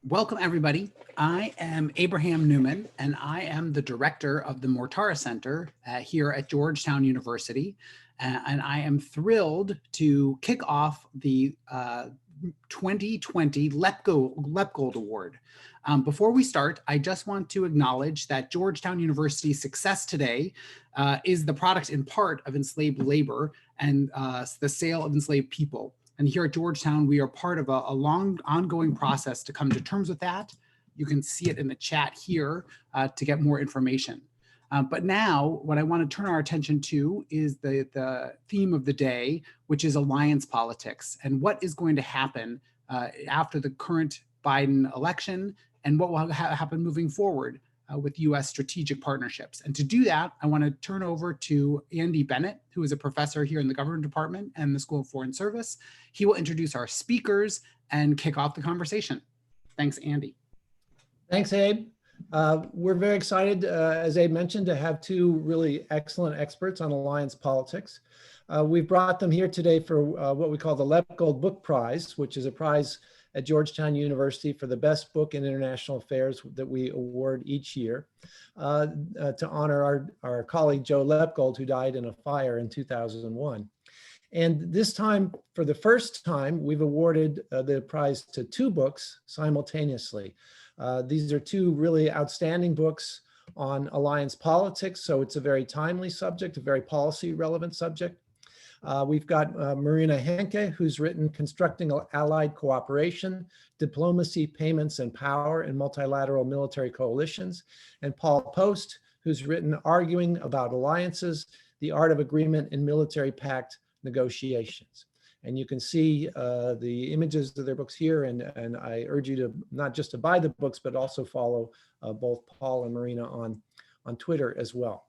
Welcome, everybody. I am Abraham Newman, and I am the director of the Mortara Center here at Georgetown University. And I am thrilled to kick off the 2020 Lepgold Award. Before we start, I just want to acknowledge that Georgetown University's success today is the product in part of enslaved labor and the sale of enslaved people. And here at Georgetown, we are part of a long ongoing process to come to terms with that. You can see it in the chat here to get more information. But now what I want to turn our attention to is the theme of the day, which is alliance politics and what is going to happen after the current Biden election and what will happen moving forward with US strategic partnerships. And to do that, I want to turn over to Andy Bennett, who is a professor here in the Government Department and the School of Foreign Service. He will introduce our speakers and kick off the conversation. Thanks, Andy. Thanks, Abe. We're very excited, as Abe mentioned, to have two really excellent experts on alliance politics. We've brought them here today for what we call the Lepgold Book Prize, which is a prize at Georgetown University for the best book in international affairs that we award each year to honor our colleague Joe Lepgold, who died in a fire in 2001. And this time, for the first time, we've awarded the prize to two books simultaneously. These are two really outstanding books on alliance politics, so it's a very timely subject, a very policy relevant subject. We've got Marina Henke, who's written Constructing Allied Cooperation, Diplomacy, Payments, and Power in Multilateral Military Coalitions, and Paul Poast, who's written Arguing About Alliances, The Art of Agreement in Military Pact Negotiations. And you can see the images of their books here, and I urge you to not just to buy the books, but also follow both Paul and Marina on Twitter as well.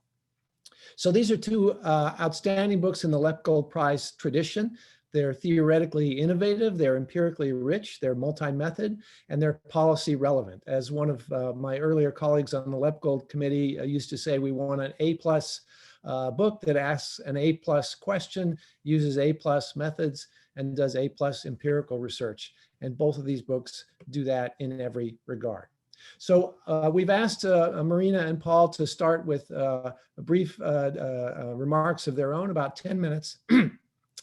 So these are two outstanding books in the Lepgold Prize tradition. They're theoretically innovative, they're empirically rich, they're multi-method, and they're policy relevant. As one of my earlier colleagues on the Lepgold Committee used to say, we want an A+ book that asks an A+ question, uses A+ methods, and does A+ empirical research. And both of these books do that in every regard. So we've asked Marina and Paul to start with brief remarks of their own, about 10 minutes.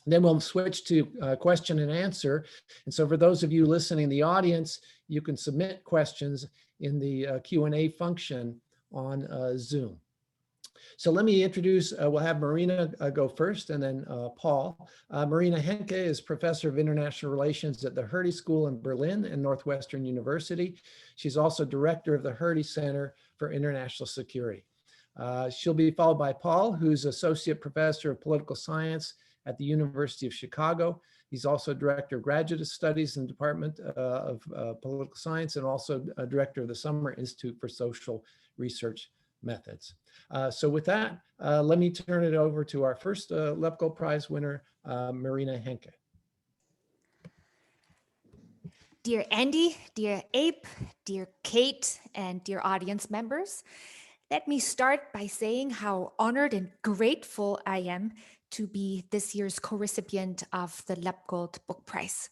Then we'll switch to question and answer. And so for those of you listening in the audience, you can submit questions in the Q&A function on Zoom. So let me introduce, we'll have Marina go first and then Paul. Marina Henke is Professor of International Relations at the Hertie School in Berlin and Northwestern University. She's also Director of the Hertie Center for International Security. She'll be followed by Paul, who's Associate Professor of Political Science at the University of Chicago. He's also Director of Graduate Studies in the Department of Political Science and also Director of the Summer Institute for Social Research Methods. So with that, let me turn it over to our first Lepgold Prize winner, Marina Henke. Dear Andy, dear Abe, dear Kate, and dear audience members, let me start by saying how honored and grateful I am to be this year's co-recipient of the Lepgold Book Prize.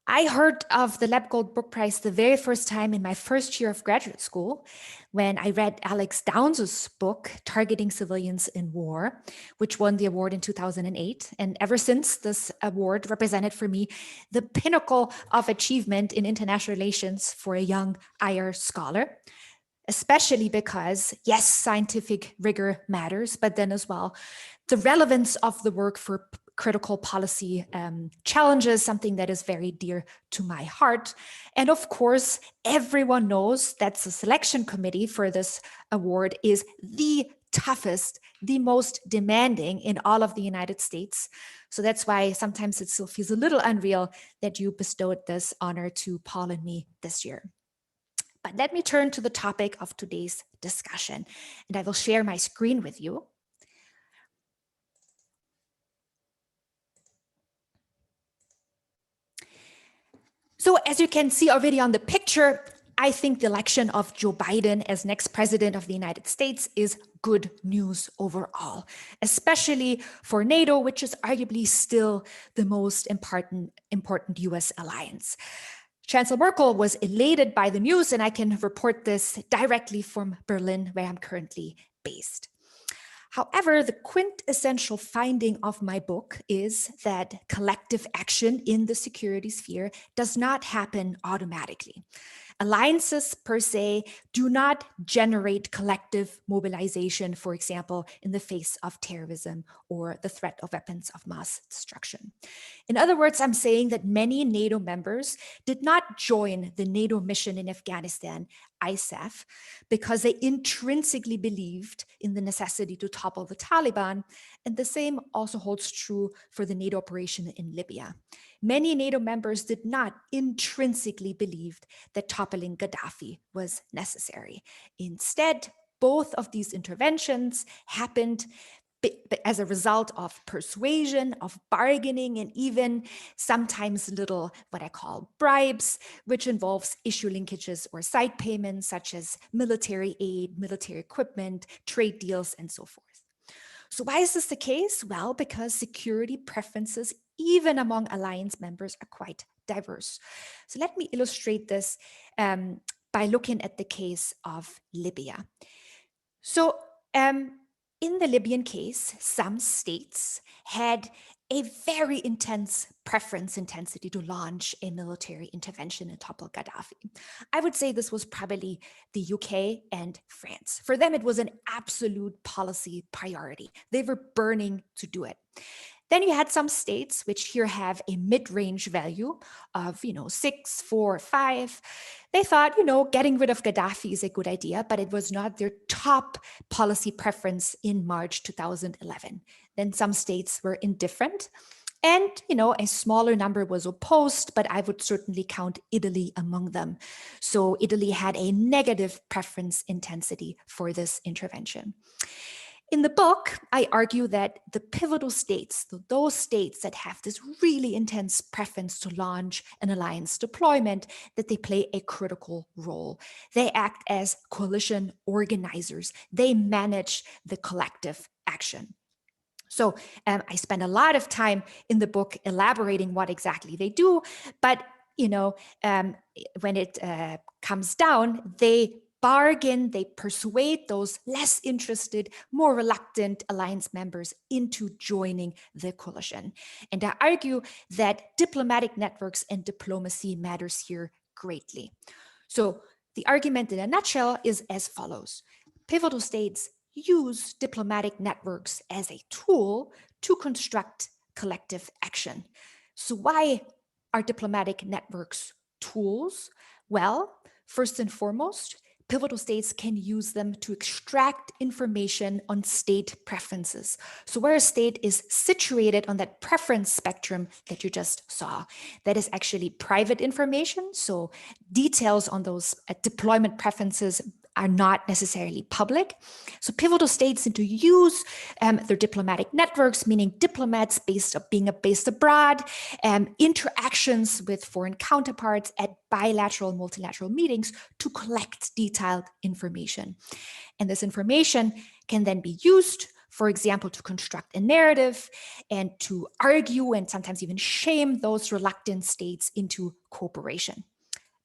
I heard of the Lepgold Book Prize the very first time in my first year of graduate school when I read Alex Downes's book, Targeting Civilians in War, which won the award in 2008. And ever since, this award represented for me the pinnacle of achievement in international relations for a young IR scholar, especially because, yes, scientific rigor matters, but then as well, the relevance of the work for critical policy challenges, something that is very dear to my heart. And of course, everyone knows that the selection committee for this award is the toughest, the most demanding in all of the United States. So that's why sometimes it still feels a little unreal that you bestowed this honor to Paul and me this year. But let me turn to the topic of today's discussion, and I will share my screen with you. So as you can see already on the picture, I think the election of Joe Biden as next president of the United States is good news overall, especially for NATO, which is arguably still the most important US alliance. Chancellor Merkel was elated by the news, and I can report this directly from Berlin, where I'm currently based. However, the quintessential finding of my book is that collective action in the security sphere does not happen automatically. Alliances per se do not generate collective mobilization, for example, in the face of terrorism or the threat of weapons of mass destruction. In other words, I'm saying that many NATO members did not join the NATO mission in Afghanistan, ISAF, because they intrinsically believed in the necessity to topple the Taliban, and the same also holds true for the NATO operation in Libya. Many NATO members did not intrinsically believe that toppling Gaddafi was necessary. Instead, both of these interventions happened as a result of persuasion, of bargaining, and even sometimes little what I call bribes, which involves issue linkages or side payments such as military aid, military equipment, trade deals, and so forth. So why is this the case? Well, because security preferences, even among alliance members, are quite diverse. So let me illustrate this by looking at the case of Libya. So in the Libyan case, some states had a very intense preference intensity to launch a military intervention and topple Gaddafi. I would say this was probably the UK and France. For them, it was an absolute policy priority. They were burning to do it. Then you had some states which here have a mid-range value of, 6, 4, 5. They thought, getting rid of Gaddafi is a good idea, but it was not their top policy preference in March 2011. Then some states were indifferent. And, a smaller number was opposed, but I would certainly count Italy among them. So Italy had a negative preference intensity for this intervention. In the book, I argue that the pivotal states, those states that have this really intense preference to launch an alliance deployment, that they play a critical role. They act as coalition organizers. They manage the collective action. So I spend a lot of time in the book elaborating what exactly they do, but when it comes down, they bargain, they persuade those less interested, more reluctant alliance members into joining the coalition. And I argue that diplomatic networks and diplomacy matters here greatly. So the argument in a nutshell is as follows. Pivotal states use diplomatic networks as a tool to construct collective action. So why are diplomatic networks tools? Well, first and foremost, pivotal states can use them to extract information on state preferences. So where a state is situated on that preference spectrum that you just saw, that is actually private information. So details on those deployment preferences are not necessarily public. So pivotal states need to use their diplomatic networks, meaning diplomats being based abroad, interactions with foreign counterparts at bilateral and multilateral meetings to collect detailed information. And this information can then be used, for example, to construct a narrative and to argue and sometimes even shame those reluctant states into cooperation.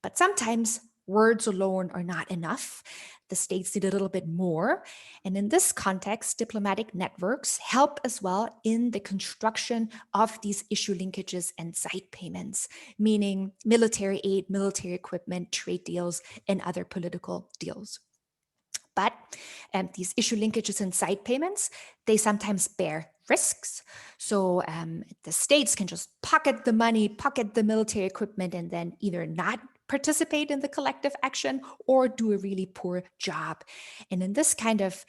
But sometimes words alone are not enough. The states need a little bit more. And in this context, diplomatic networks help as well in the construction of these issue linkages and side payments, meaning military aid, military equipment, trade deals, and other political deals. But these issue linkages and side payments, they sometimes bear risks. So the states can just pocket the money, pocket the military equipment, and then either not participate in the collective action or do a really poor job. And in this kind of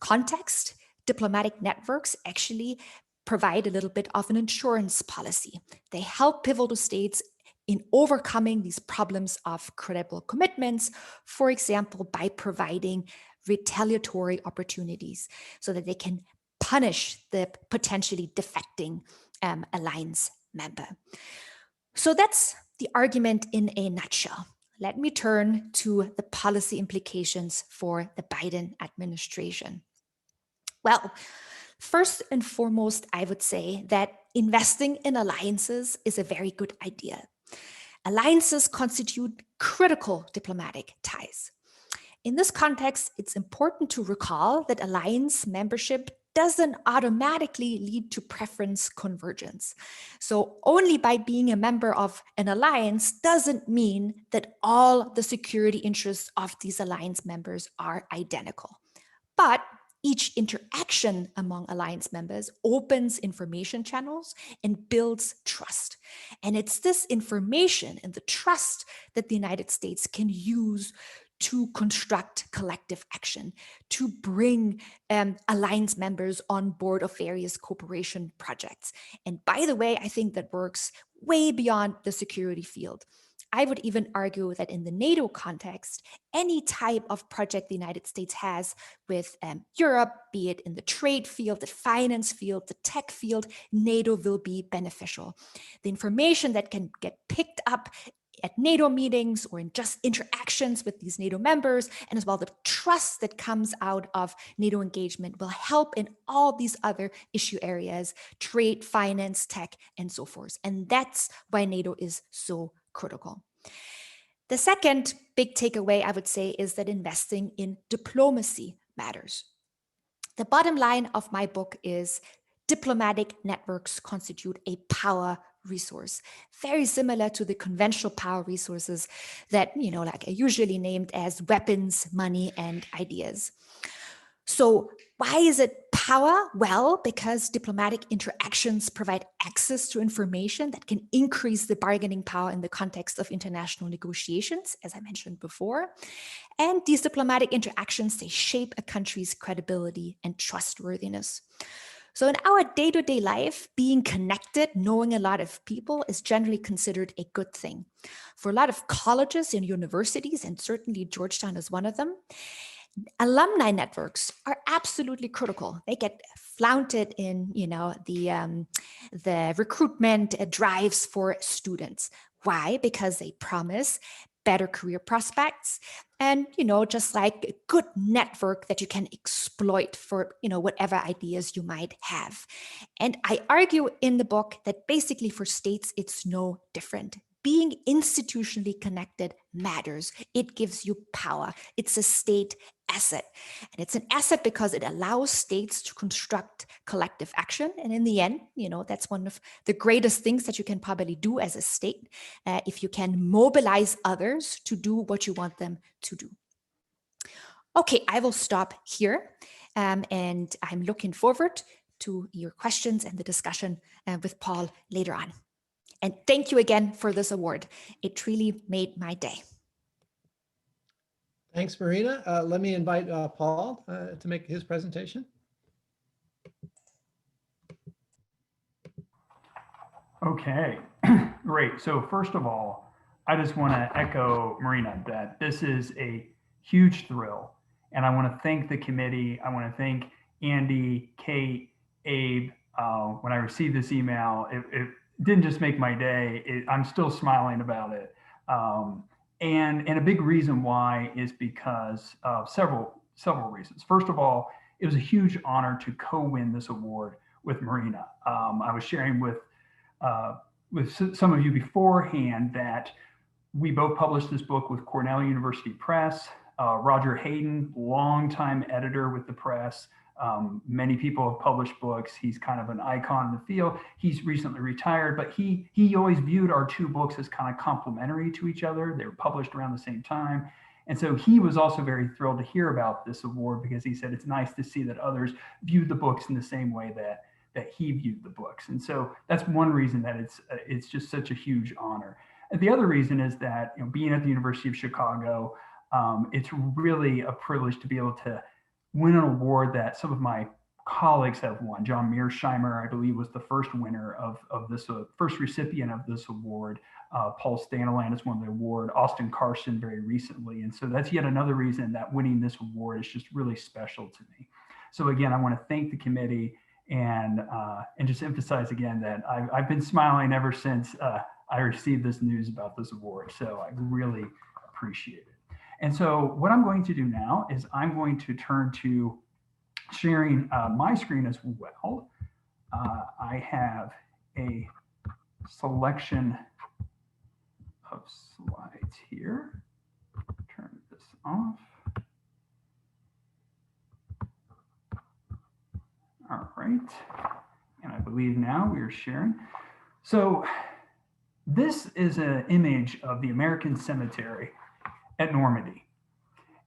context, diplomatic networks actually provide a little bit of an insurance policy. They help pivotal states in overcoming these problems of credible commitments, for example, by providing retaliatory opportunities so that they can punish the potentially defecting alliance member. So that's the argument in a nutshell. Let me turn to the policy implications for the Biden administration. Well, first and foremost, I would say that investing in alliances is a very good idea. Alliances constitute critical diplomatic ties. In this context, it's important to recall that alliance membership doesn't automatically lead to preference convergence. So only by being a member of an alliance doesn't mean that all the security interests of these alliance members are identical. But each interaction among alliance members opens information channels and builds trust. And it's this information and the trust that the United States can use to construct collective action, to bring alliance members on board of various cooperation projects. And by the way, I think that works way beyond the security field. I would even argue that in the NATO context, any type of project the United States has with Europe, be it in the trade field, the finance field, the tech field, NATO will be beneficial. The information that can get picked up at NATO meetings or in just interactions with these NATO members, and as well the trust that comes out of NATO engagement will help in all these other issue areas, trade, finance, tech, and so forth. And that's why NATO is so critical. The second big takeaway, I would say, is that investing in diplomacy matters. The bottom line of my book is diplomatic networks constitute a power resource, very similar to the conventional power resources that, like are usually named as weapons, money, and ideas. So why is it power? Well, because diplomatic interactions provide access to information that can increase the bargaining power in the context of international negotiations, as I mentioned before. And these diplomatic interactions, they shape a country's credibility and trustworthiness. So in our day-to-day life, being connected, knowing a lot of people is generally considered a good thing. For a lot of colleges and universities, and certainly Georgetown is one of them, alumni networks are absolutely critical. They get flaunted in, the recruitment drives for students. Why? Because they promise better career prospects and, just like a good network that you can exploit for, whatever ideas you might have. And I argue in the book that basically for states, it's no different. Being institutionally connected matters. It gives you power. It's a state asset. And it's an asset because it allows states to construct collective action. And in the end, that's one of the greatest things that you can probably do as a state, if you can mobilize others to do what you want them to do. Okay, I will stop here. And I'm looking forward to your questions and the discussion with Paul later on. And thank you again for this award. It really made my day. Thanks, Marina. Let me invite Paul to make his presentation. Okay, great. So first of all, I just want to echo Marina that this is a huge thrill. And I want to thank the committee. I want to thank Andy, Kate, Abe. When I received this email, it didn't just make my day. I'm still smiling about it. And a big reason why is because of several reasons. First of all, it was a huge honor to co-win this award with Marina. I was sharing with some of you beforehand that we both published this book with Cornell University Press. Roger Hayden, longtime editor with the press. Many people have published books. He's kind of an icon in the field. He's recently retired, but he always viewed our two books as kind of complementary to each other. They were published around the same time. And so he was also very thrilled to hear about this award because he said it's nice to see that others viewed the books in the same way that he viewed the books. And so that's one reason that it's just such a huge honor. And the other reason is that, being at the University of Chicago, it's really a privilege to be able to win an award that some of my colleagues have won. John Mearsheimer, I believe, was the first winner of this, first recipient of this award. Paul Staniland won the award. Austin Carson very recently. And so that's yet another reason that winning this award is just really special to me. So again, I want to thank the committee and just emphasize again that I've been smiling ever since I received this news about this award. So I really appreciate it. And so what I'm going to do now is I'm going to turn to sharing my screen as well. I have a selection of slides here. Turn this off. All right. And I believe now we are sharing. So this is an image of the American cemetery at Normandy.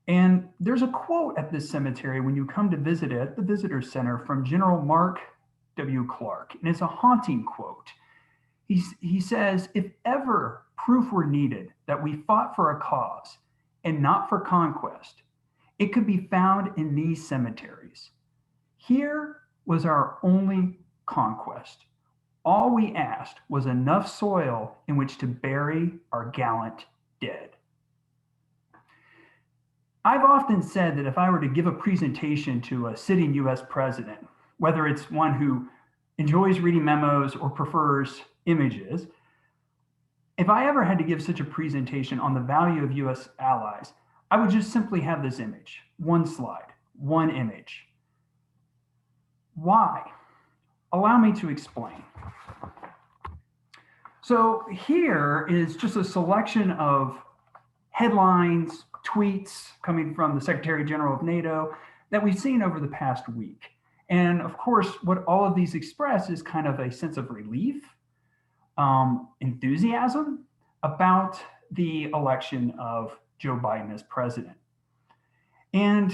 And there's a quote at this cemetery when you come to visit it at the Visitor Center from General Mark W. Clark. And it's a haunting quote. He says, "If ever proof were needed that we fought for a cause and not for conquest, it could be found in these cemeteries. Here was our only conquest. All we asked was enough soil in which to bury our gallant dead." I've often said that if I were to give a presentation to a sitting US president, whether it's one who enjoys reading memos or prefers images, if I ever had to give such a presentation on the value of US allies, I would just simply have this image, one slide, one image. Why? Allow me to explain. So here is just a selection of headlines, tweets coming from the Secretary General of NATO that we've seen over the past week. And of course, what all of these express is kind of a sense of relief, enthusiasm about the election of Joe Biden as president. And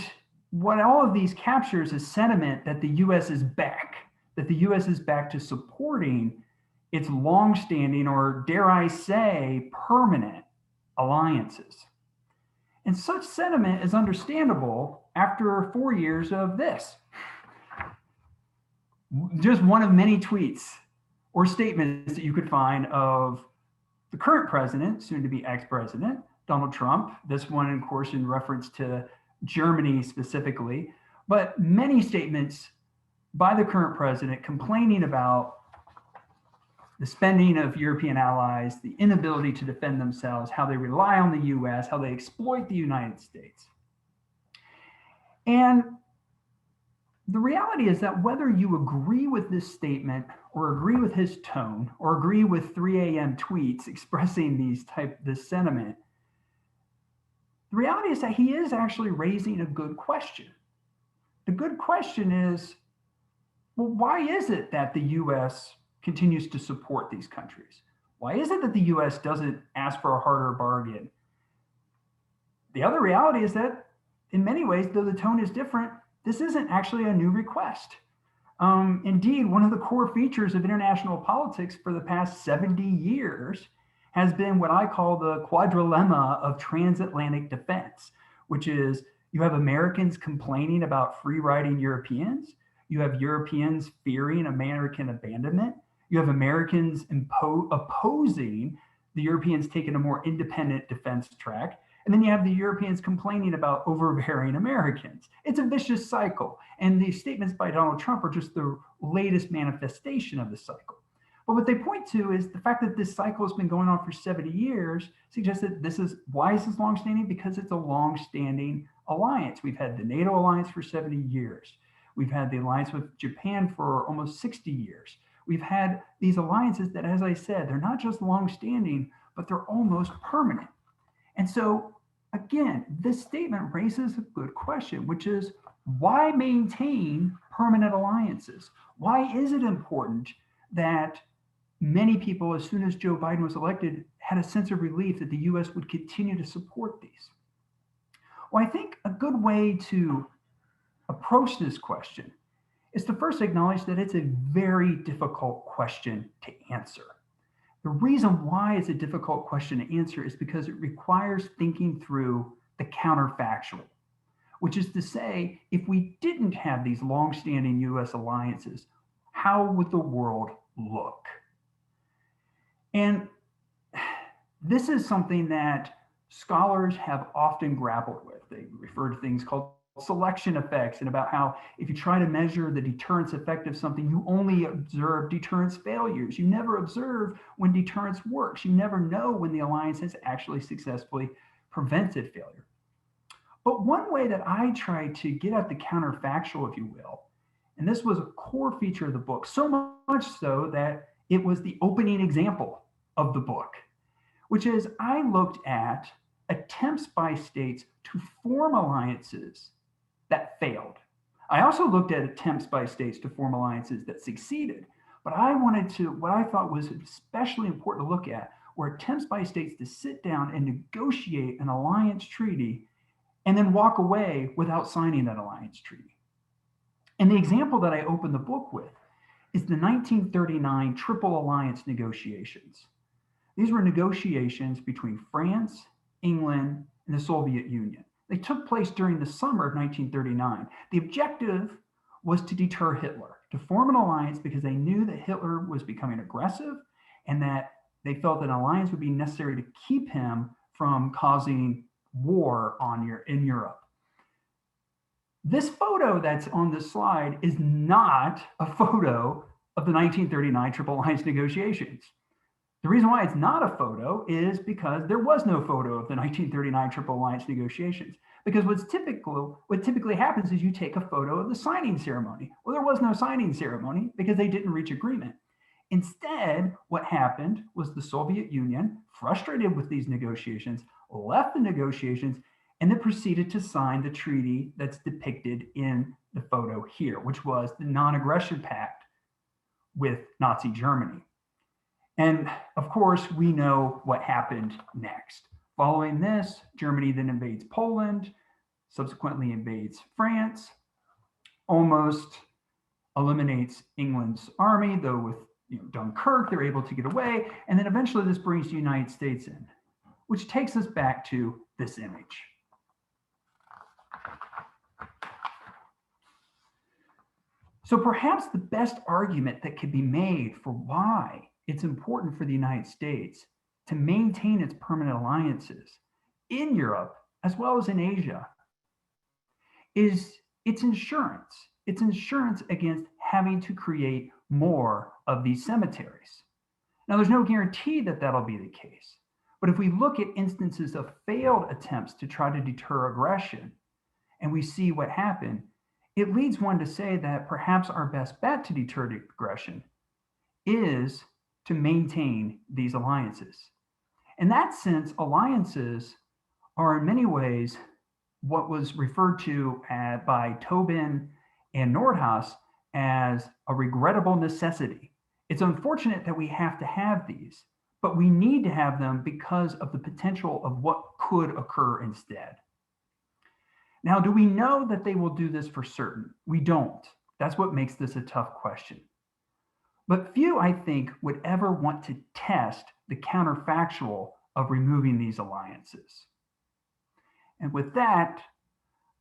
what all of these captures is sentiment that the US is back, that the US is back to supporting its longstanding, or dare I say, permanent alliances. And such sentiment is understandable after 4 years of this. Just one of many tweets or statements that you could find of the current president, soon to be ex-president, Donald Trump. This one, of course, in reference to Germany specifically, but many statements by the current president complaining about the spending of European allies, the inability to defend themselves, how they rely on the US, how they exploit the United States. And the reality is that whether you agree with this statement or agree with his tone or agree with 3 a.m. tweets expressing this sentiment, the reality is that he is actually raising a good question. The good question is, well, why is it that the US continues to support these countries? Why is it that the US doesn't ask for a harder bargain? The other reality is that in many ways, though the tone is different, this isn't actually a new request. Indeed, one of the core features of international politics for the past 70 years has been what I call the quadrilemma of transatlantic defense, which is you have Americans complaining about free-riding Europeans, you have Europeans fearing American abandonment, you have Americans opposing the Europeans taking a more independent defense track, and then you have the Europeans complaining about overbearing Americans. It's a vicious cycle, and these statements by Donald Trump are just the latest manifestation of the cycle. But what they point to is the fact that this cycle has been going on for 70 years suggests that why is this longstanding? Because it's a longstanding alliance. We've had the NATO alliance for 70 years. We've had the alliance with Japan for almost 60 years. We've had these alliances that, as I said, they're not just longstanding, but they're almost permanent. And so, again, this statement raises a good question, which is why maintain permanent alliances? Why is it important that many people, as soon as Joe Biden was elected, had a sense of relief that the US would continue to support these? Well, I think a good way to approach this question is to first acknowledge that it's a very difficult question to answer. The reason why it's a difficult question to answer is because it requires thinking through the counterfactual, which is to say, if we didn't have these longstanding US alliances, how would the world look? And this is something that scholars have often grappled with. They refer to things called selection effects, and about how if you try to measure the deterrence effect of something, you only observe deterrence failures. You never observe when deterrence works. You never know when the alliance has actually successfully prevented failure. But one way that I try to get at the counterfactual, if you will, and this was a core feature of the book, so much so that it was the opening example of the book, which is I looked at attempts by states to form alliances that failed. I also looked at attempts by states to form alliances that succeeded, but what I thought was especially important to look at were attempts by states to sit down and negotiate an alliance treaty and then walk away without signing that alliance treaty. And the example that I opened the book with is the 1939 Triple Alliance negotiations. These were negotiations between France, England, and the Soviet Union. They took place during the summer of 1939. The objective was to deter Hitler, to form an alliance because they knew that Hitler was becoming aggressive and that they felt that an alliance would be necessary to keep him from causing war in Europe. This photo that's on this slide is not a photo of the 1939 Triple Alliance negotiations. The reason why it's not a photo is because there was no photo of the 1939 Triple Alliance negotiations. Because what typically happens is you take a photo of the signing ceremony. Well, there was no signing ceremony because they didn't reach agreement. Instead, what happened was the Soviet Union, frustrated with these negotiations, left the negotiations and then proceeded to sign the treaty that's depicted in the photo here, which was the non-aggression pact with Nazi Germany. And of course, we know what happened next. Following this, Germany then invades Poland, subsequently invades France, almost eliminates England's army, though with Dunkirk, they're able to get away. And then eventually this brings the United States in, which takes us back to this image. So perhaps the best argument that could be made for why it's important for the United States to maintain its permanent alliances in Europe as well as in Asia is its insurance. It's insurance against having to create more of these cemeteries. Now, there's no guarantee that that'll be the case. But if we look at instances of failed attempts to try to deter aggression, and we see what happened, it leads one to say that perhaps our best bet to deter aggression is to maintain these alliances. In that sense, alliances are in many ways what was referred to by Tobin and Nordhaus as a regrettable necessity. It's unfortunate that we have to have these, but we need to have them because of the potential of what could occur instead. Now, do we know that they will do this for certain? We don't. That's what makes this a tough question. But few, I think, would ever want to test the counterfactual of removing these alliances. And with that,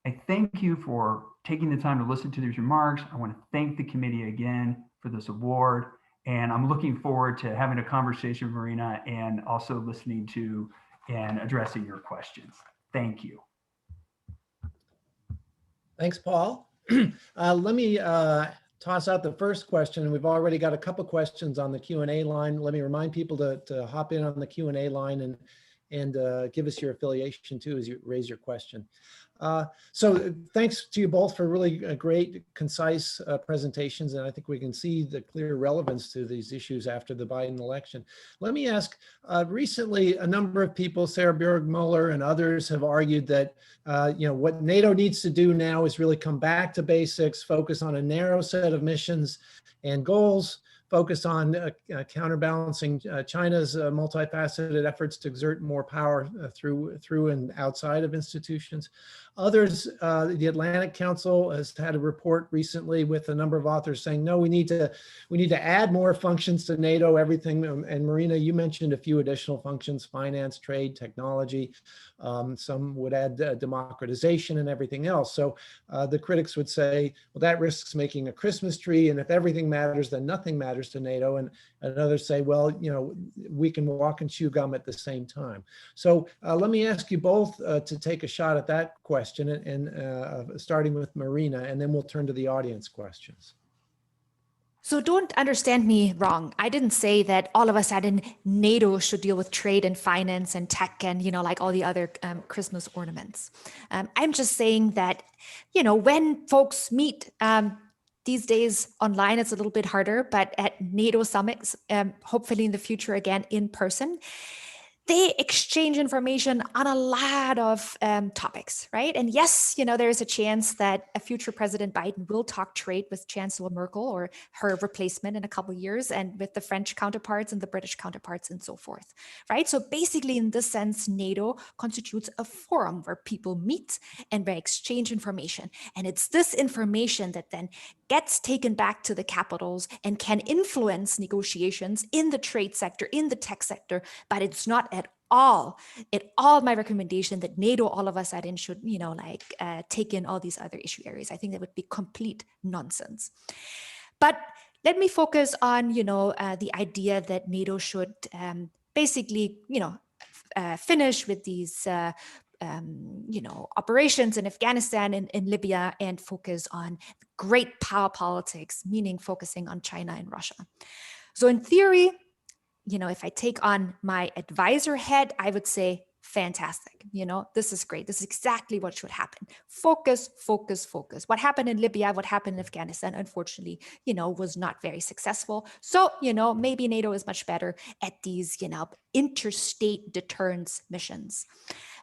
I thank you for taking the time to listen to these remarks. I want to thank the committee again for this award. And I'm looking forward to having a conversation with Marina and also listening to and addressing your questions. Thank you. Thanks, Paul. Let me toss out the first question. We've already got a couple questions on the Q&A line. Let me remind people to hop in on the Q&A line and give us your affiliation too as you raise your question. So thanks to you both for really great, concise presentations. And I think we can see the clear relevance to these issues after the Biden election. Let me ask, recently, a number of people, Sarah Bjorg-Muller and others, have argued that what NATO needs to do now is really come back to basics, focus on a narrow set of missions and goals, focus on counterbalancing China's multifaceted efforts to exert more power through and outside of institutions. Others, the Atlantic Council has had a report recently with a number of authors saying, no, we need to add more functions to NATO, everything. And Marina, you mentioned a few additional functions: finance, trade, technology. Some would add democratization and everything else. So the critics would say, well, that risks making a Christmas tree. And if everything matters, then nothing matters to NATO. And others say, well, we can walk and chew gum at the same time. So let me ask you both to take a shot at that question, and starting with Marina, and then we'll turn to the audience questions. So don't understand me wrong. I didn't say that all of a sudden NATO should deal with trade and finance and tech and, like all the other Christmas ornaments. I'm just saying that, when folks meet these days online, it's a little bit harder, but at NATO summits, hopefully in the future again in person, they exchange information on a lot of topics, right? And yes, there's a chance that a future President Biden will talk trade with Chancellor Merkel or her replacement in a couple of years, and with the French counterparts and the British counterparts and so forth, right? So basically, in this sense, NATO constitutes a forum where people meet and where exchange information. And it's this information that then gets taken back to the capitals and can influence negotiations in the trade sector, in the tech sector, but it's not at all my recommendation that NATO all of a sudden should, take in all these other issue areas. I think that would be complete nonsense. But let me focus on, the idea that NATO should basically, finish with these operations in Afghanistan and in Libya and focus on great power politics, meaning focusing on China and Russia. So in theory, if I take on my advisor head, I would say, fantastic. This is great. This is exactly what should happen. Focus, focus, focus. What happened in Libya, what happened in Afghanistan, unfortunately, was not very successful. So, maybe NATO is much better at these, interstate deterrence missions.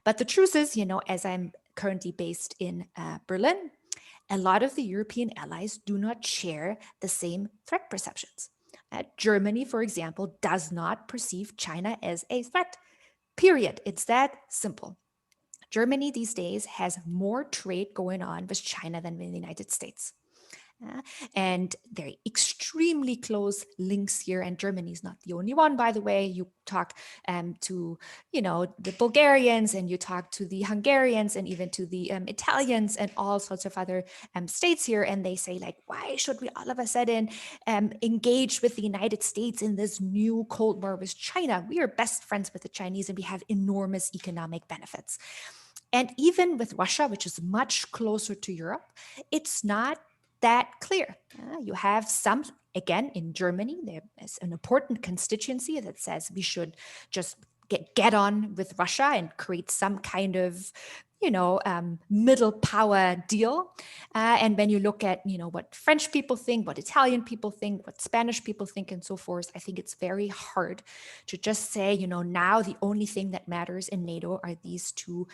But the truth is, as I'm currently based in Berlin, a lot of the European allies do not share the same threat perceptions. Germany, for example, does not perceive China as a threat, period. It's that simple. Germany these days has more trade going on with China than with the United States. And they're extremely close links here. And Germany is not the only one, by the way. You talk to, the Bulgarians, and you talk to the Hungarians, and even to the Italians and all sorts of other states here. And they say, like, why should we all of a sudden engage with the United States in this new Cold War with China? We are best friends with the Chinese and we have enormous economic benefits. And even with Russia, which is much closer to Europe, it's not that clear. You have some, again, in Germany, there is an important constituency that says we should just get on with Russia and create some kind of, middle power deal. And when you look at, what French people think, what Italian people think, what Spanish people think, and so forth, I think it's very hard to just say, now the only thing that matters in NATO are these two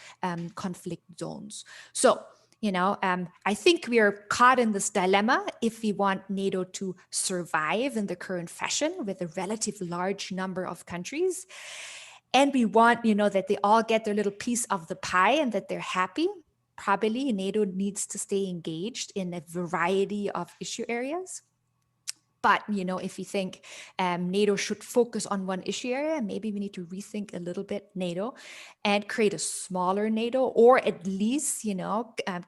conflict zones. So, I think we are caught in this dilemma if we want NATO to survive in the current fashion with a relatively large number of countries. And we want, that they all get their little piece of the pie and that they're happy. Probably NATO needs to stay engaged in a variety of issue areas. But, if you think NATO should focus on one issue area, maybe we need to rethink a little bit NATO and create a smaller NATO, or at least,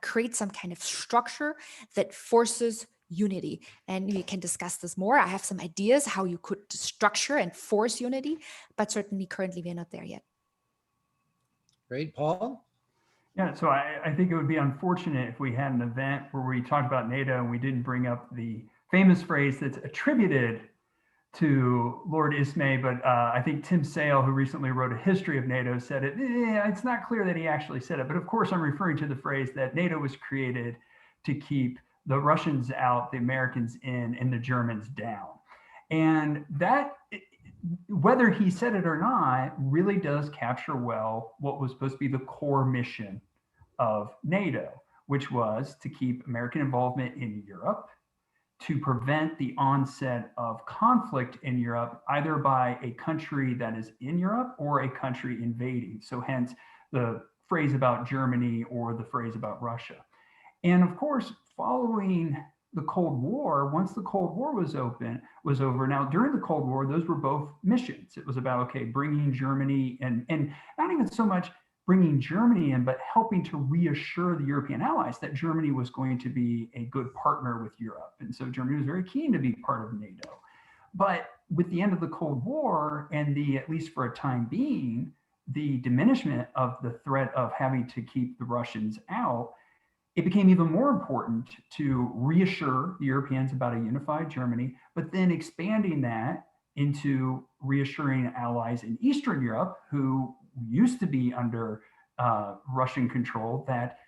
create some kind of structure that forces unity. And we can discuss this more. I have some ideas how you could structure and force unity, but certainly currently we're not there yet. Great, Paul? Yeah, so I think it would be unfortunate if we had an event where we talked about NATO and we didn't bring up the famous phrase that's attributed to Lord Ismay, but I think Tim Sale, who recently wrote a history of NATO, said it. It's not clear that he actually said it, but of course I'm referring to the phrase that NATO was created to keep the Russians out, the Americans in, and the Germans down. And that, whether he said it or not, really does capture well what was supposed to be the core mission of NATO, which was to keep American involvement in Europe, to prevent the onset of conflict in Europe, either by a country that is in Europe or a country invading. So hence the phrase about Germany or the phrase about Russia. And of course, following the Cold War, once the Cold War was over. Now, during the Cold War, those were both missions. It was about, okay, bringing Germany and not even so much bringing Germany in, but helping to reassure the European allies that Germany was going to be a good partner with Europe. And so Germany was very keen to be part of NATO. But with the end of the Cold War and the, at least for a time being, the diminishment of the threat of having to keep the Russians out, it became even more important to reassure the Europeans about a unified Germany, but then expanding that into reassuring allies in Eastern Europe who used to be under Russian control that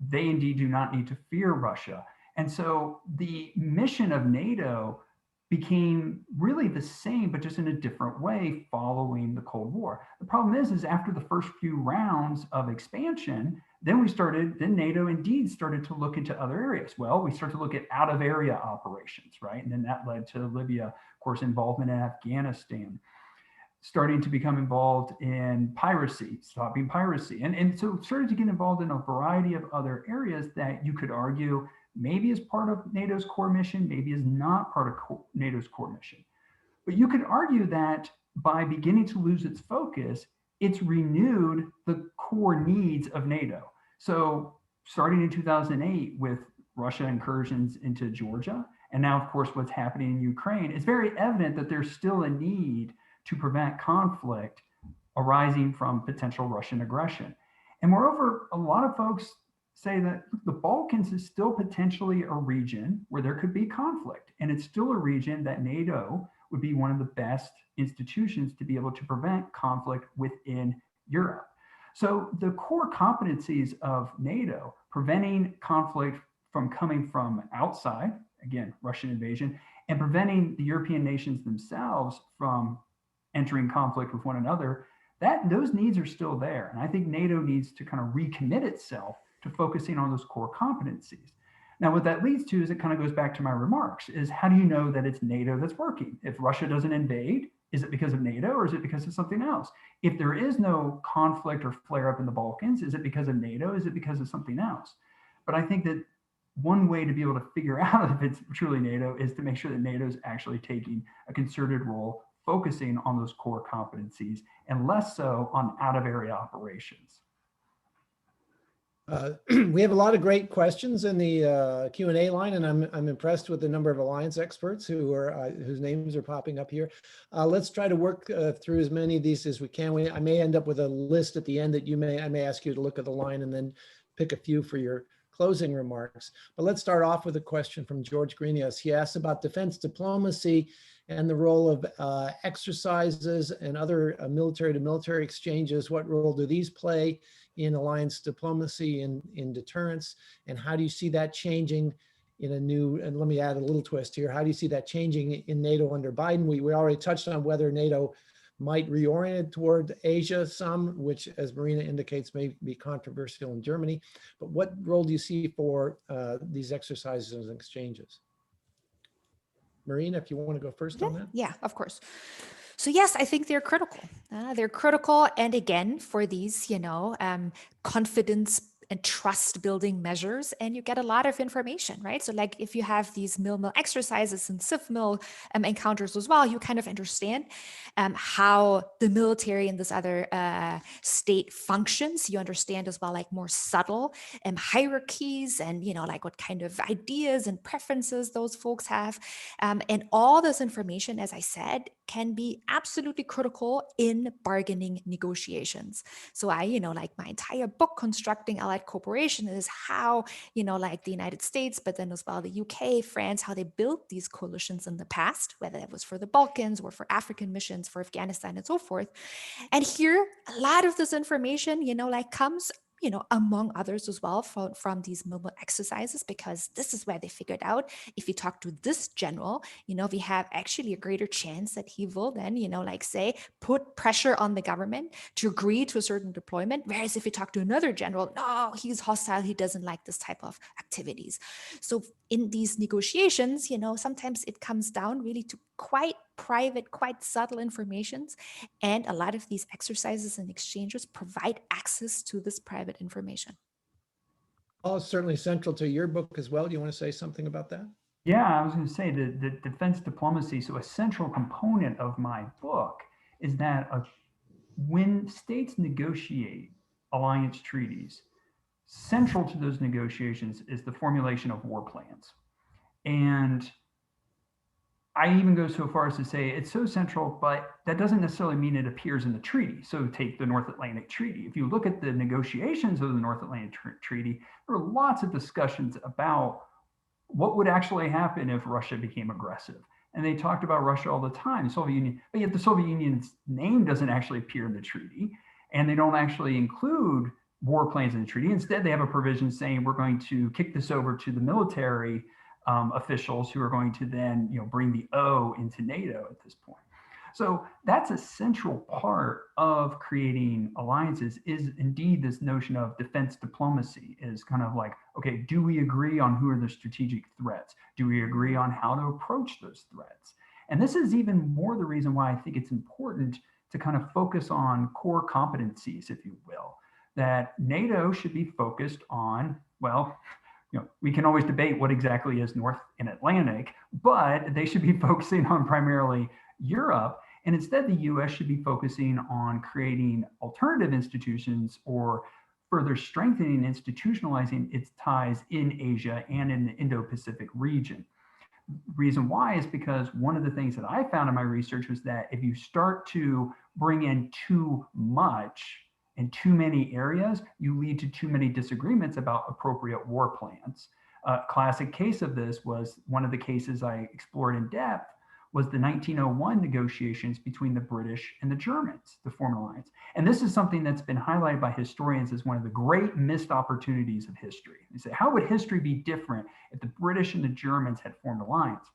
they indeed do not need to fear Russia. And so the mission of NATO became really the same, but just in a different way following the Cold War. The problem is after the first few rounds of expansion, then NATO indeed started to look into other areas. Well, we started to look at out of area operations, right? And then that led to Libya, of course, involvement in Afghanistan, starting to become involved in piracy, stopping piracy. And so started to get involved in a variety of other areas that you could argue maybe is part of NATO's core mission, maybe is not part of NATO's core mission. But you could argue that by beginning to lose its focus, it's renewed the core needs of NATO. So starting in 2008 with Russia incursions into Georgia, and now of course what's happening in Ukraine, it's very evident that there's still a need to prevent conflict arising from potential Russian aggression. And moreover, a lot of folks say that the Balkans is still potentially a region where there could be conflict. And it's still a region that NATO would be one of the best institutions to be able to prevent conflict within Europe. So the core competencies of NATO, preventing conflict from coming from outside, again, Russian invasion, and preventing the European nations themselves from entering conflict with one another, those needs are still there. And I think NATO needs to kind of recommit itself to focusing on those core competencies. Now, what that leads to is it kind of goes back to my remarks, is how do you know that it's NATO that's working? If Russia doesn't invade, is it because of NATO or is it because of something else? If there is no conflict or flare up in the Balkans, is it because of NATO? Is it because of something else? But I think that one way to be able to figure out if it's truly NATO is to make sure that NATO is actually taking a concerted role, focusing on those core competencies and less so on out of area operations. We have a lot of great questions in the Q&A line, and I'm impressed with the number of Alliance experts whose names are popping up here. Let's try to work through as many of these as we can. I may end up with a list at the end that I may ask you to look at the line and then pick a few for your closing remarks. But let's start off with a question from George Greenius. He asks about defense diplomacy and the role of exercises and other military-to-military exchanges. What role do these play in alliance diplomacy and in deterrence? And how do you see that changing in a new, and let me add a little twist here, how do you see that changing in NATO under Biden? We already touched on whether NATO might reorient toward Asia some, which as Marina indicates may be controversial in Germany. But what role do you see for these exercises and exchanges? Marina, if you want to go first on that. Yeah, of course. So yes, I think they're critical. They're critical. And again, for these, confidence and trust building measures, and you get a lot of information, right? So like if you have these mil-mil exercises and civ-mil encounters as well, you kind of understand how the military and this other state functions. You understand as well, like more subtle hierarchies and, like what kind of ideas and preferences those folks have. And all this information, as I said, can be absolutely critical in bargaining negotiations. So like my entire book, Constructing Allied Cooperation, is how, like the United States, but then as well the UK, France, how they built these coalitions in the past, whether it was for the Balkans or for African missions, for Afghanistan and so forth. And here, a lot of this information, comes among others as well from these mobile exercises, because this is where they figured out if you talk to this general, we have actually a greater chance that he will then, like say, put pressure on the government to agree to a certain deployment. Whereas if you talk to another general, no, he's hostile, he doesn't like this type of activities. So in these negotiations, sometimes it comes down really to quite private, quite subtle informations. And a lot of these exercises and exchanges provide access to this private information. Oh, it's certainly central to your book as well. Do you want to say something about that? Yeah, I was going to say the defense diplomacy. So a central component of my book is that when states negotiate alliance treaties, central to those negotiations is the formulation of war plans. And I even go so far as to say it's so central, but that doesn't necessarily mean it appears in the treaty. So take the North Atlantic Treaty. If you look at the negotiations of the North Atlantic Treaty, there were lots of discussions about what would actually happen if Russia became aggressive. And they talked about Russia all the time, the Soviet Union, but yet the Soviet Union's name doesn't actually appear in the treaty. And they don't actually include war plans in the treaty. Instead, they have a provision saying we're going to kick this over to the military officials who are going to then, bring the O into NATO at this point. So that's a central part of creating alliances, is indeed this notion of defense diplomacy, is kind of like, okay, do we agree on who are the strategic threats? Do we agree on how to approach those threats? And this is even more the reason why I think it's important to kind of focus on core competencies, if you will, that NATO should be focused on, well, we can always debate what exactly is North and Atlantic, but they should be focusing on primarily Europe. And instead, the US should be focusing on creating alternative institutions or further strengthening, institutionalizing its ties in Asia and in the Indo-Pacific region. Reason why is because one of the things that I found in my research was that if you start to bring in too much in too many areas, you lead to too many disagreements about appropriate war plans. A classic case of this was one of the cases I explored in depth was the 1901 negotiations between the British and the Germans to form an alliance. And this is something that's been highlighted by historians as one of the great missed opportunities of history. They say, how would history be different if the British and the Germans had formed an alliance?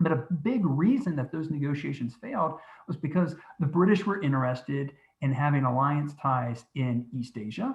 But a big reason that those negotiations failed was because the British were interested in having alliance ties in East Asia.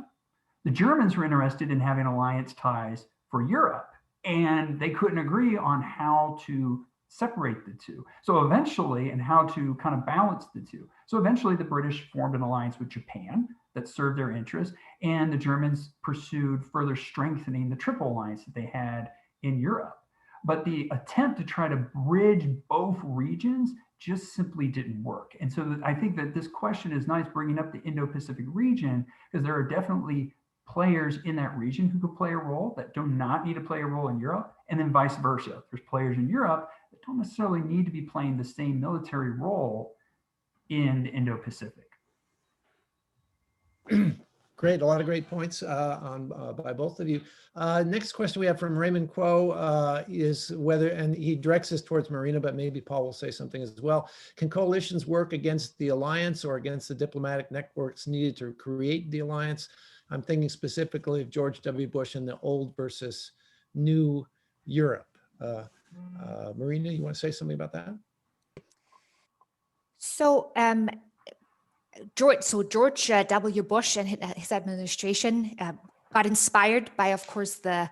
The Germans were interested in having alliance ties for Europe, and they couldn't agree on how to separate the two. So eventually, and how to kind of balance the two. So eventually the British formed an alliance with Japan that served their interests, and the Germans pursued further strengthening the Triple Alliance that they had in Europe. But the attempt to try to bridge both regions just simply didn't work. And so I think that this question is nice bringing up the Indo-Pacific region, because there are definitely players in that region who could play a role that do not need to play a role in Europe, and then vice versa. There's players in Europe that don't necessarily need to be playing the same military role in the Indo-Pacific. Great, a lot of great points by both of you. Next question we have from Raymond Kuo is whether, and he directs us towards Marina, but maybe Paul will say something as well. Can coalitions work against the alliance or against the diplomatic networks needed to create the alliance? I'm thinking specifically of George W. Bush and the old versus new Europe. Marina, you want to say something about that? So, George W. Bush and his administration got inspired by, of course, the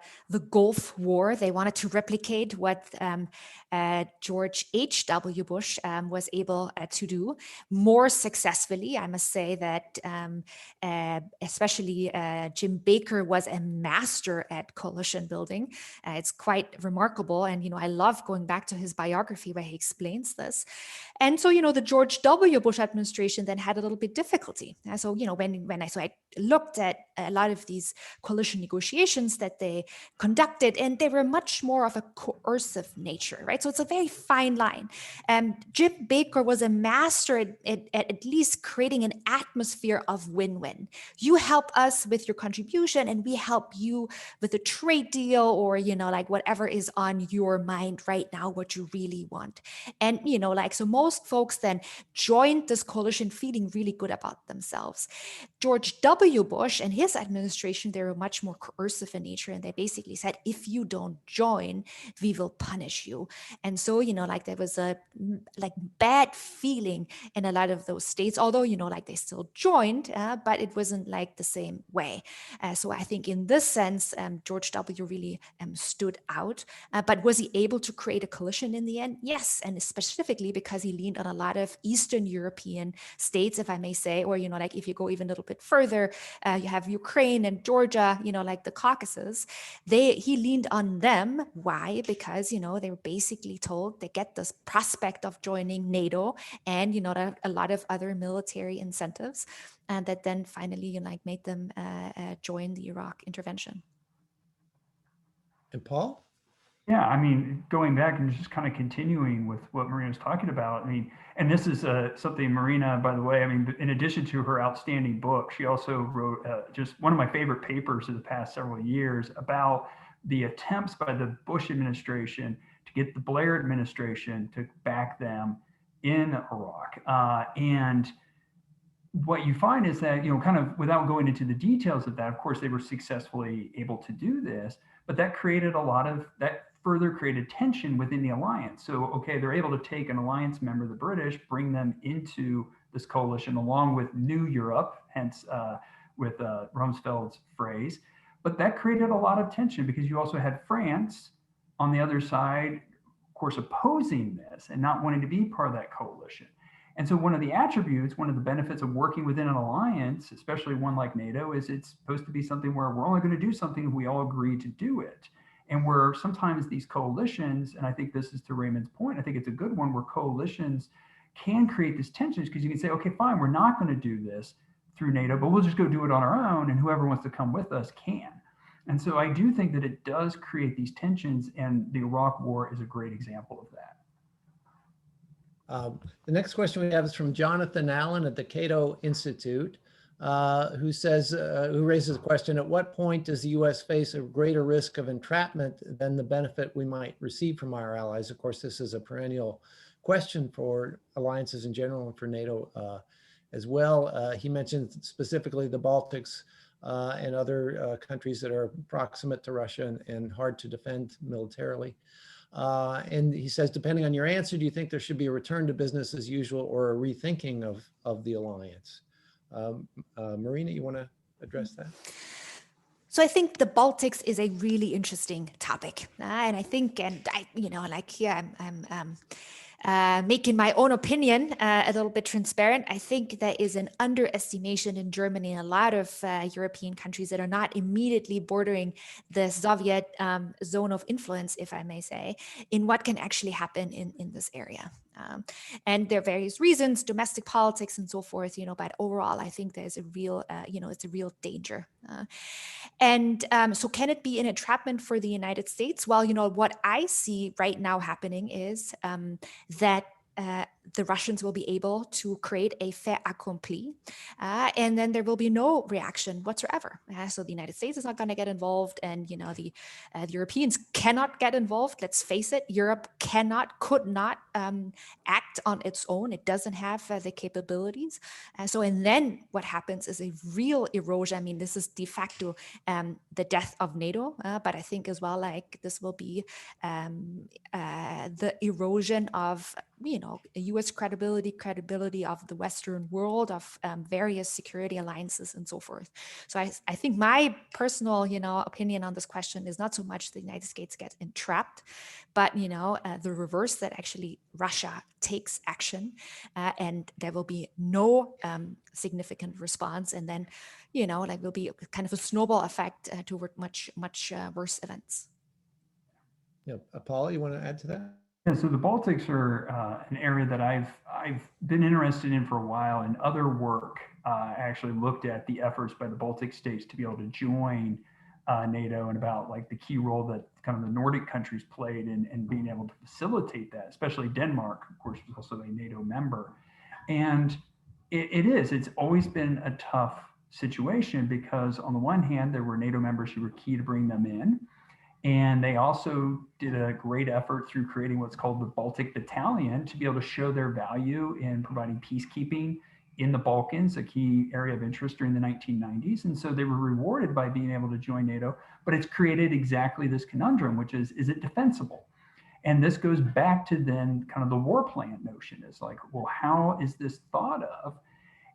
Gulf War. They wanted to replicate what George H.W. Bush was able to do more successfully. I must say that especially Jim Baker was a master at coalition building. It's quite remarkable. And, I love going back to his biography where he explains this. And so, the George W. Bush administration then had a little bit difficulty. So, when I looked at a lot of these coalition negotiations that they conducted, and they were much more of a coercive nature, right? So it's a very fine line. Jim Baker was a master at least creating an atmosphere of win-win. You help us with your contribution, and we help you with a trade deal, or, like whatever is on your mind right now, what you really want. And, so most folks then joined this coalition feeling really good about themselves. George W. Bush and his administration, they were much more coercive in nature, and they basically said, if you don't join, we will punish you. And so, there was a bad feeling in a lot of those states, although, they still joined, but it wasn't like the same way. So I think in this sense, George W. really stood out. But was he able to create a coalition in the end? Yes, and specifically because he leaned on a lot of Eastern European states, if I may say, or, if you go even a little bit further, you have Ukraine and Georgia, like the Caucasus. He leaned on them. Why? Because, they were basically told they get this prospect of joining NATO and, a lot of other military incentives, and that then finally, made them join the Iraq intervention. And Paul? Yeah, going back and just kind of continuing with what Marina was talking about, and this is something Marina, by the way, in addition to her outstanding book, she also wrote just one of my favorite papers of the past several years about the attempts by the Bush administration to get the Blair administration to back them in Iraq. And what you find is that, kind of without going into the details of that, of course, they were successfully able to do this, but that created that further created tension within the alliance. So, okay, they're able to take an alliance member, the British, bring them into this coalition along with New Europe, hence with Rumsfeld's phrase. But that created a lot of tension because you also had France on the other side, of course, opposing this and not wanting to be part of that coalition. And so one of the attributes, one of the benefits of working within an alliance, especially one like NATO, is it's supposed to be something where we're only going to do something if we all agree to do it. And where sometimes these coalitions, and I think this is to Raymond's point, I think it's a good one, where coalitions can create this tension because you can say, okay, fine, we're not going to do this through NATO, but we'll just go do it on our own, and whoever wants to come with us can. And so I do think that it does create these tensions, and the Iraq War is a great example of that. The next question we have is from Jonathan Allen at the Cato Institute, who says, who raises a question: at what point does the U.S. face a greater risk of entrapment than the benefit we might receive from our allies? Of course, this is a perennial question for alliances in general and for NATO as well. He mentioned specifically the Baltics and other countries that are proximate to Russia and hard to defend militarily. And he says, depending on your answer, do you think there should be a return to business as usual or a rethinking of the alliance? Marina, you want to address that? So I think the Baltics is a really interesting topic, and I think, and I, like here I'm making my own opinion a little bit transparent. I think there is an underestimation in Germany and a lot of European countries that are not immediately bordering the Soviet zone of influence, if I may say, in what can actually happen in this area. And there are various reasons, domestic politics and so forth, but overall, I think there's a real, it's a real danger. So can it be an entrapment for the United States? Well, what I see right now happening is that the Russians will be able to create a fait accompli, and then there will be no reaction whatsoever. So the United States is not going to get involved, and the Europeans cannot get involved. Let's face it, Europe could not act on its own. It doesn't have the capabilities. And then what happens is a real erosion. I mean, this is de facto the death of NATO, but I think as well, like this will be the erosion of U.S. credibility of the Western world, of various security alliances and so forth. So I think my personal, opinion on this question is not so much the United States gets entrapped, but, the reverse, that actually Russia takes action and there will be no significant response. And then, will be kind of a snowball effect toward much worse events. Yeah, Paul, you want to add to that? Yeah, so the Baltics are an area that I've been interested in for a while, and other work actually looked at the efforts by the Baltic states to be able to join NATO, and about like the key role that kind of the Nordic countries played in being able to facilitate that, especially Denmark, of course, was also a NATO member. And it's always been a tough situation because on the one hand, there were NATO members who were key to bring them in. And they also did a great effort through creating what's called the Baltic Battalion to be able to show their value in providing peacekeeping in the Balkans, a key area of interest during the 1990s. And so they were rewarded by being able to join NATO, but it's created exactly this conundrum, which is it defensible? And this goes back to then kind of the war plan notion. It's like, well, how is this thought of?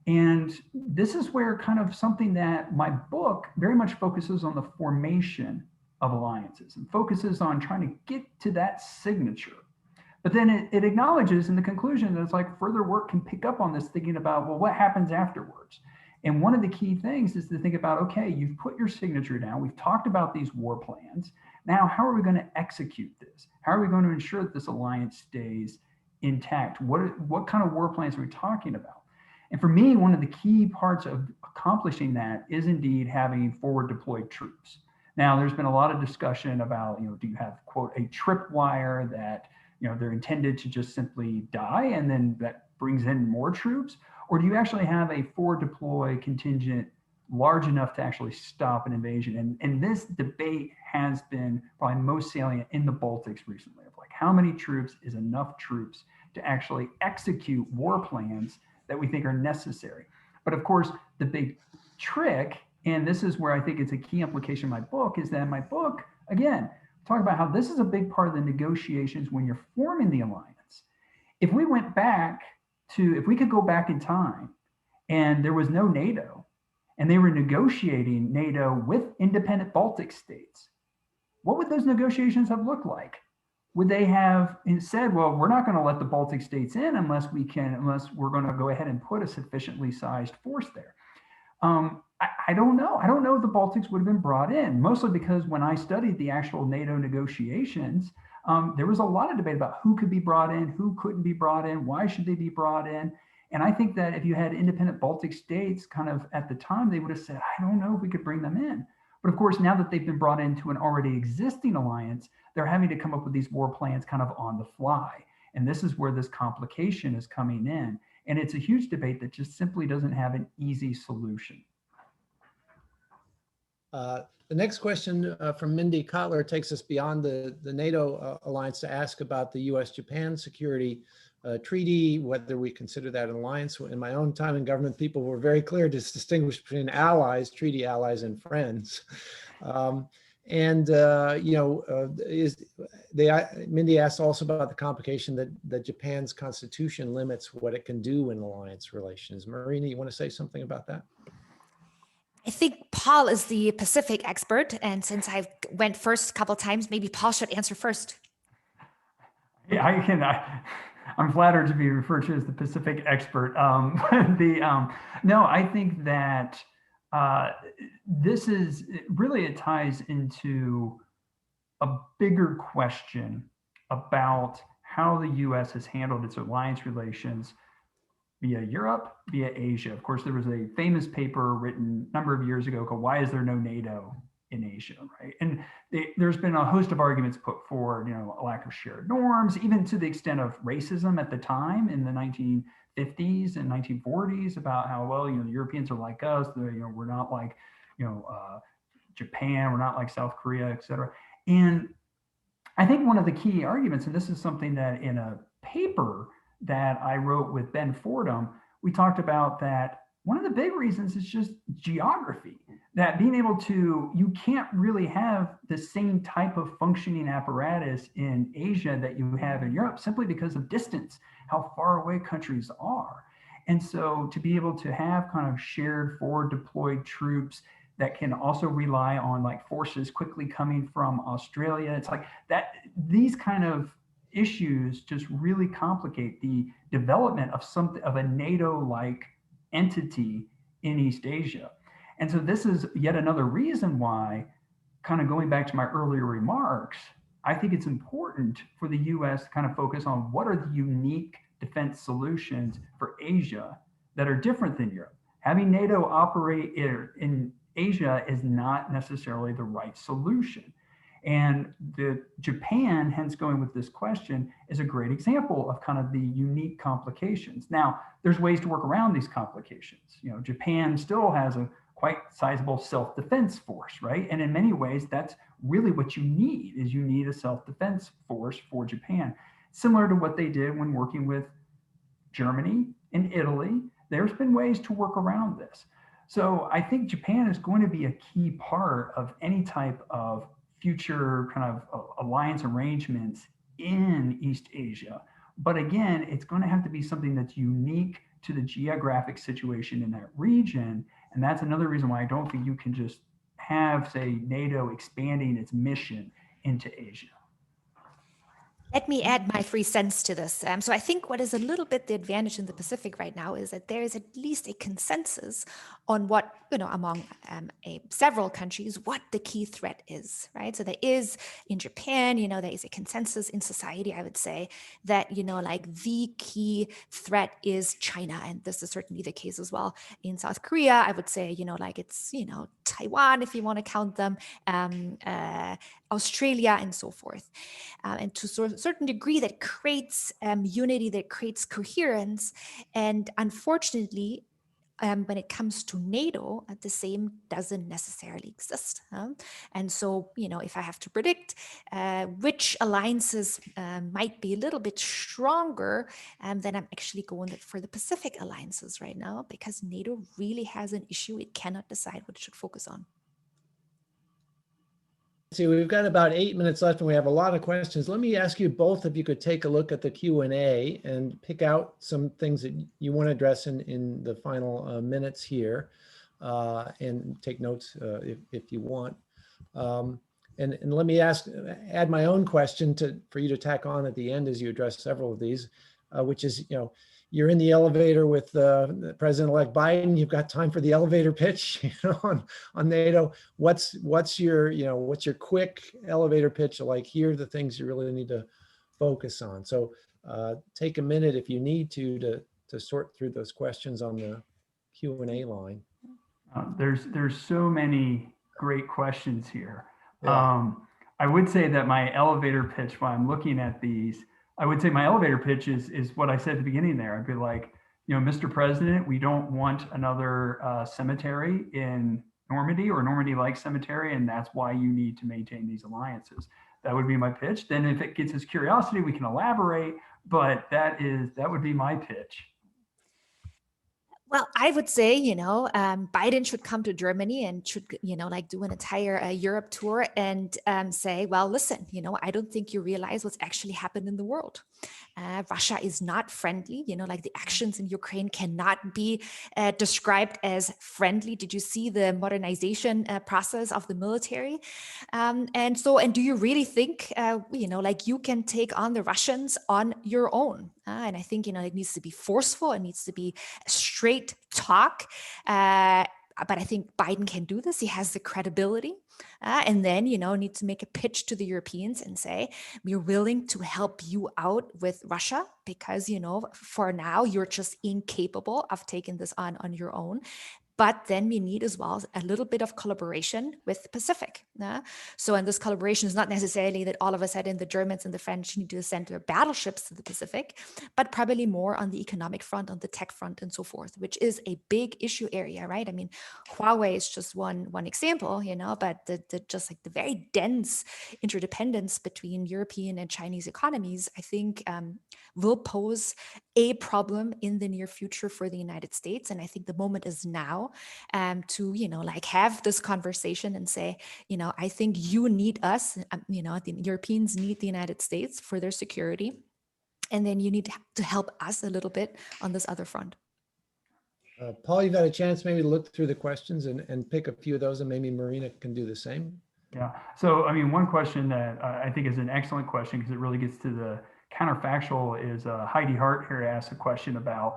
And this is where kind of something that my book very much focuses on, the formation of alliances, and focuses on trying to get to that signature. But then it acknowledges in the conclusion that it's like further work can pick up on this, thinking about, well, what happens afterwards? And one of the key things is to think about, okay, you've put your signature down. We've talked about these war plans. Now, how are we going to execute this? How are we going to ensure that this alliance stays intact? What kind of war plans are we talking about? And for me, one of the key parts of accomplishing that is indeed having forward deployed troops. Now, there's been a lot of discussion about, do you have, quote, a tripwire that, they're intended to just simply die and then that brings in more troops? Or do you actually have a forward deploy contingent large enough to actually stop an invasion? And this debate has been probably most salient in the Baltics recently, of like how many troops is enough troops to actually execute war plans that we think are necessary. But of course, the big trick, and this is where I think it's a key implication of my book, is that my book, again, talk about how this is a big part of the negotiations when you're forming the alliance. If we could go back in time and there was no NATO and they were negotiating NATO with independent Baltic states, what would those negotiations have looked like? Would they have said, well, we're not going to let the Baltic states in unless we're going to go ahead and put a sufficiently sized force there? I don't know. I don't know if the Baltics would have been brought in, mostly because when I studied the actual NATO negotiations, there was a lot of debate about who could be brought in, who couldn't be brought in, why should they be brought in. And I think that if you had independent Baltic states kind of at the time, they would have said, I don't know if we could bring them in. But of course, now that they've been brought into an already existing alliance, they're having to come up with these war plans kind of on the fly. And this is where this complication is coming in. And it's a huge debate that just simply doesn't have an easy solution. The next question from Mindy Kotler takes us beyond the NATO alliance to ask about the US-Japan security treaty, whether we consider that an alliance. In my own time in government, people were very clear to distinguish between allies, treaty allies, and friends. Mindy asked also about the complication that Japan's constitution limits what it can do in alliance relations. Marina, you want to say something about that? I think Paul is the Pacific expert, and since I went first a couple times, maybe Paul should answer first. Yeah, I'm flattered to be referred to as the Pacific expert. No, I think that it ties into a bigger question about how the U.S. has handled its alliance relations via Europe, via Asia. Of course, there was a famous paper written a number of years ago called "Why Is There No NATO in Asia?" Right, and there's been a host of arguments put forward. A lack of shared norms, even to the extent of racism at the time in the 1950s and 1940s, about how the Europeans are like us. We're not like Japan. We're not like South Korea, et cetera. And I think one of the key arguments, and this is something that in a paper that I wrote with Ben Fordham, we talked about that one of the big reasons is just geography, that you can't really have the same type of functioning apparatus in Asia that you have in Europe simply because of distance, how far away countries are. And so to be able to have kind of shared forward deployed troops that can also rely on like forces quickly coming from Australia, it's like that, these kind of issues just really complicate the development of a NATO-like entity in East Asia. And so this is yet another reason why, kind of going back to my earlier remarks, I think it's important for the US to kind of focus on what are the unique defense solutions for Asia that are different than Europe. Having NATO operate in Asia is not necessarily the right solution. And Japan, hence going with this question, is a great example of kind of the unique complications. Now, there's ways to work around these complications. Japan still has a quite sizable self-defense force, right? And in many ways, that's really what you need a self-defense force for Japan. Similar to what they did when working with Germany and Italy, there's been ways to work around this. So I think Japan is going to be a key part of any type of future kind of alliance arrangements in East Asia. But again, it's going to have to be something that's unique to the geographic situation in that region. And that's another reason why I don't think you can just have, say, NATO expanding its mission into Asia. Let me add my 3 cents to this. So I think what is a little bit the advantage in the Pacific right now is that there is at least a consensus on what, among several countries, what the key threat is, right? So there is in Japan, there is a consensus in society, I would say, that, the key threat is China. And this is certainly the case as well in South Korea. I would say, it's, Taiwan, if you want to count them, Australia, and so forth. And to a certain degree, that creates unity, that creates coherence. And unfortunately, when it comes to NATO, the same doesn't necessarily exist. And so, if I have to predict which alliances might be a little bit stronger, then I'm actually going for the Pacific alliances right now, because NATO really has an issue. It cannot decide what it should focus on. see, we've got about 8 minutes left and we have a lot of questions. Let me ask you both if you could take a look at the Q&A and pick out some things that you want to address in the final minutes here, and take notes if you want. And let me add my own question for you to tack on at the end as you address several of these, which is, you're in the elevator with President-elect Biden. You've got time for the elevator pitch, on NATO. What's your quick elevator pitch? Like, here are the things you really need to focus on. So take a minute if you need to sort through those questions on the Q&A line. There's so many great questions here. Yeah. I would say that my elevator pitch, while I'm looking at these, I would say my elevator pitch is what I said at the beginning there. I'd be like, Mr. President, we don't want another cemetery in Normandy or Normandy-like cemetery, and that's why you need to maintain these alliances. That would be my pitch. Then if it gets his curiosity, we can elaborate, but that would be my pitch. Well, I would say, Biden should come to Germany and should, do an entire Europe tour and say, well, listen, I don't think you realize what's actually happened in the world. Russia is not friendly, the actions in Ukraine cannot be described as friendly. Did you see the modernization process of the military? And do you really think, you can take on the Russians on your own? And I think, it needs to be forceful. It needs to be straight talk. But I think Biden can do this. He has the credibility. And then, need to make a pitch to the Europeans and say, we're willing to help you out with Russia because, for now, you're just incapable of taking this on your own. But then we need as well a little bit of collaboration with the Pacific. So, and this collaboration is not necessarily that all of a sudden the Germans and the French need to send their battleships to the Pacific, but probably more on the economic front, on the tech front and so forth, which is a big issue area, right? I mean, Huawei is just one example, but the very dense interdependence between European and Chinese economies, I think will pose a problem in the near future for the United States. And I think the moment is now to, have this conversation and say, I think you need us, the Europeans need the United States for their security. And then you need to help us a little bit on this other front. Paul, you've had a chance maybe to look through the questions and pick a few of those, and maybe Marina can do the same. Yeah. So, one question that I think is an excellent question because it really gets to the counterfactual is Heidi Hart here asked a question about,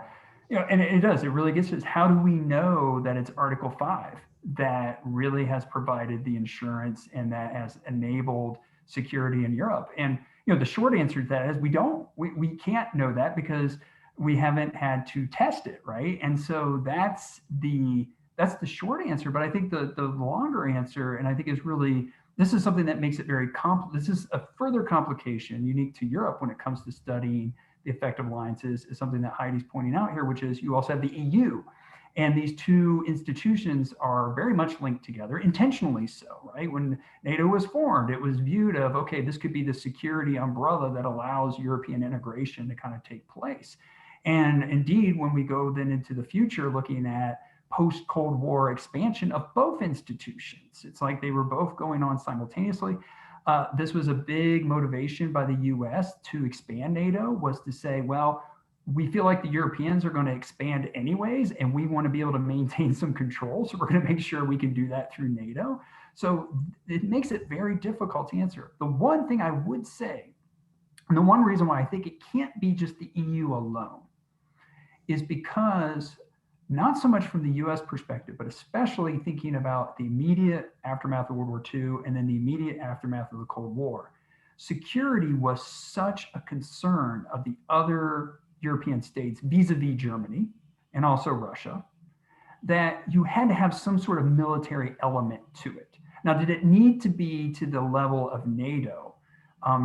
and it really gets to how do we know that it's Article 5 that really has provided the insurance and that has enabled security in Europe? And, the short answer to that is we can't know that because we haven't had to test it, right? And so that's the short answer. But I think the longer answer, and I think is really, this is something that makes it very this is a further complication unique to Europe when it comes to studying the effect of alliances, is something that Heidi's pointing out here, which is you also have the EU. And these two institutions are very much linked together, intentionally so, right? When NATO was formed, it was viewed of, okay, this could be the security umbrella that allows European integration to kind of take place. And indeed, when we go then into the future, looking at post-Cold War expansion of both institutions, it's like they were both going on simultaneously. This was a big motivation by the US to expand NATO, was to say, well, we feel like the Europeans are going to expand anyways, and we want to be able to maintain some control. So we're going to make sure we can do that through NATO. So it makes it very difficult to answer. The one thing I would say, and the one reason why I think it can't be just the EU alone, is because not so much from the US perspective, but especially thinking about the immediate aftermath of World War II and then the immediate aftermath of the Cold War, security was such a concern of the other European states vis-a-vis Germany and also Russia, that you had to have some sort of military element to it. Now, did it need to be to the level of NATO?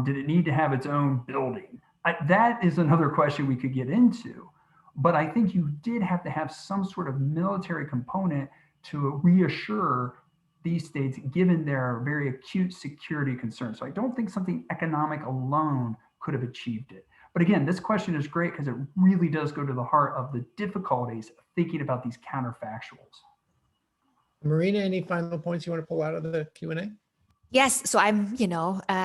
Did it need to have its own building? That is another question we could get into. But I think you did have to have some sort of military component to reassure these states, given their very acute security concerns. So I don't think something economic alone could have achieved it. But again, this question is great because it really does go to the heart of the difficulties of thinking about these counterfactuals. Marina, any final points you want to pull out of the Q&A? Yes, so I'm,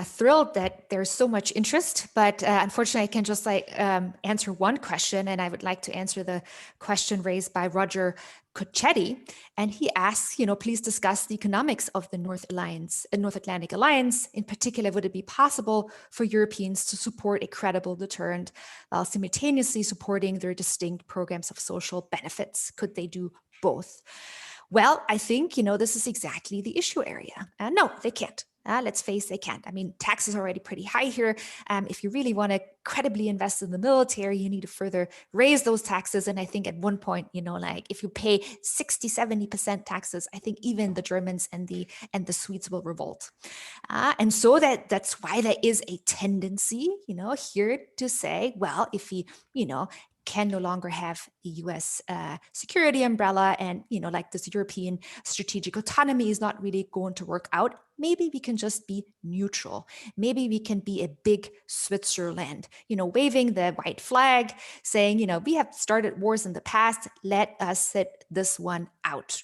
thrilled that there's so much interest, but unfortunately, I can just answer one question, and I would like to answer the question raised by Roger Cocchetti, and he asks, please discuss the economics of the North Atlantic Alliance. In particular, would it be possible for Europeans to support a credible deterrent while simultaneously supporting their distinct programs of social benefits? Could they do both? Well, I think, this is exactly the issue area. No, they can't. Let's face, they can't. I mean, taxes are already pretty high here. If you really want to credibly invest in the military, you need to further raise those taxes. And I think at one point, if you pay 60, 70% taxes, I think even the Germans and the Swedes will revolt. And so that's why there is a tendency, here to say, well, if we, can no longer have the US security umbrella and, this European strategic autonomy is not really going to work out, maybe we can just be neutral. Maybe we can be a big Switzerland, waving the white flag, saying, we have started wars in the past, let us sit this one out.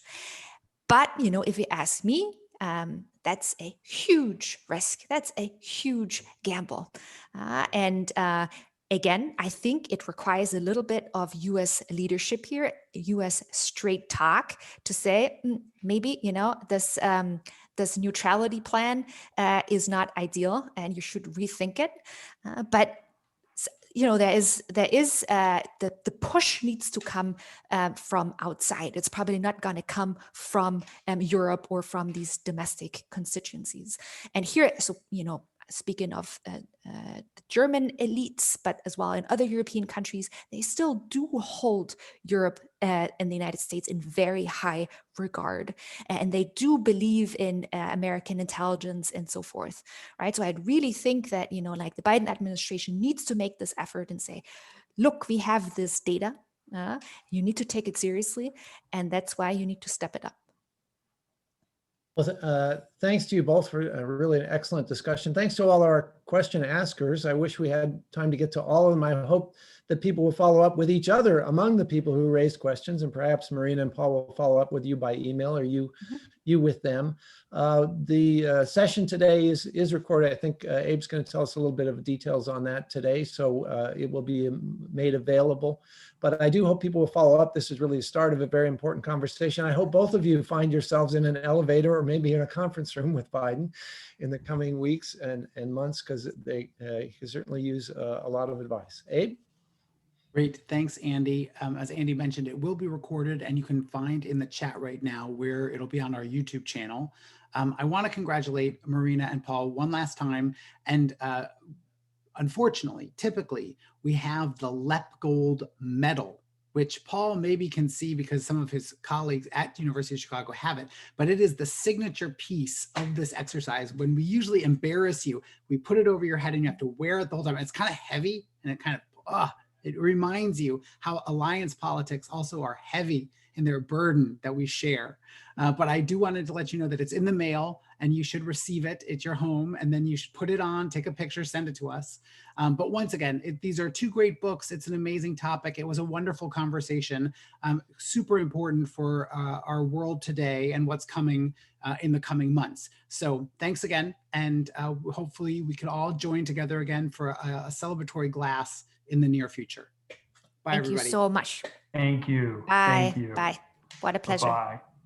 But, if you ask me, that's a huge risk. That's a huge gamble. Again, I think it requires a little bit of US leadership here, US straight talk to say, maybe, this neutrality plan is not ideal and you should rethink it. But there is the push needs to come from outside. It's probably not going to come from Europe or from these domestic constituencies. And here, so, speaking of the German elites, but as well in other European countries, they still do hold Europe and the United States in very high regard. And they do believe in American intelligence and so forth, right? So I'd really think that, the Biden administration needs to make this effort and say, look, we have this data. You need to take it seriously. And that's why you need to step it up. Well, thanks to you both for a really excellent discussion. Thanks to all our question askers. I wish we had time to get to all of them. I hope that people will follow up with each other among the people who raised questions, and perhaps Marina and Paul will follow up with you by email, or you with them. The session today is recorded. I think Abe's going to tell us a little bit of details on that today, so it will be made available. But I do hope people will follow up. This is really the start of a very important conversation. I hope both of you find yourselves in an elevator or maybe in a conference room with Biden in the coming weeks and months, because they can certainly use a lot of advice. Abe? Great, thanks, Andy. As Andy mentioned, it will be recorded and you can find in the chat right now where it'll be on our YouTube channel. I want to congratulate Marina and Paul one last time. And unfortunately, typically, we have the Lepgold medal, which Paul maybe can see because some of his colleagues at the University of Chicago have it, but it is the signature piece of this exercise. When we usually embarrass you, we put it over your head and you have to wear it the whole time. It's kind of heavy and it kind of, it reminds you how alliance politics also are heavy in their burden that we share. But I do wanted to let you know that it's in the mail and you should receive it at your home, and then you should put it on, take a picture, send it to us. But once again, these are two great books. It's an amazing topic. It was a wonderful conversation, super important for our world today and what's coming in the coming months. So thanks again. And hopefully we can all join together again for a celebratory glass in the near future. Bye, everybody. Thank you so much. Thank you. Bye. Thank you. Bye. What a pleasure. Bye.